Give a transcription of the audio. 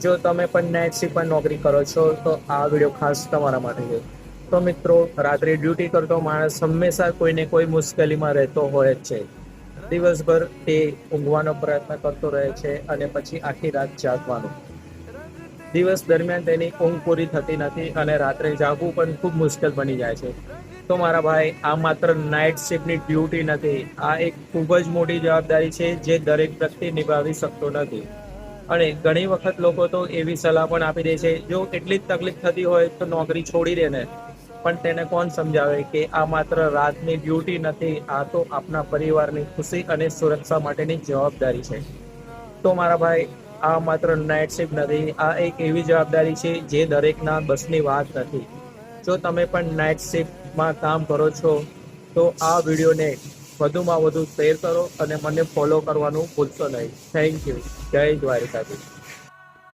જો તમે પણ નાઇટ શિફ્ટમાં નોકરી કરો છો તો આ વિડીયો ખાસ તમારા માટે છે. તો મિત્રો, રાત્રે ડ્યુટી કરતો માણસ હંમેશા કોઈને કોઈ મુશ્કેલીમાં રહેતો હોય જ છે. દિવસભર તે ઊંઘવાનો પ્રયત્ન કરતો રહે છે અને પછી આખી રાત જાગવાનું. દિવસ દરમિયાન તેની ઊંઘ પૂરી થતી નથી અને રાત્રે જાગવું પણ ખૂબ મુશ્કેલ બની જાય છે. તો મારા ભાઈ, આ માત્ર નાઇટ શિફ્ટની ડ્યુટી નથી, આ એક ખૂબ જ મોટી જવાબદારી છે જે દરેક વ્યક્તિ નિભાવી શકતો નથી. અને ઘણી વખત લોકો તો એવી સલાહ પણ આપી દે છે, જો એટલી જ તકલીફ થતી હોય તો નોકરી છોડી દે ને. પણ તેને કોણ સમજાવે કે આ માત્ર રાતની ડ્યુટી નથી, આ તો આપણા પરિવારની ખુશી અને સુરક્ષા માટેની જવાબદારી છે. તો મારા ભાઈ, આ માત્ર નાઇટ શિફ્ટ નથી, આ એક એવી જવાબદારી છે જે દરેકના બસની વાત નથી. જો તમે પણ નાઇટ શિફ્ટમાં કામ કરો છો તો આ વિડીયોને વધુમાં વધુ શેર કરો અને મને ફોલો કરવાનું ભૂલશો નહીં. Thank you. જય દ્વારિકાધીશ.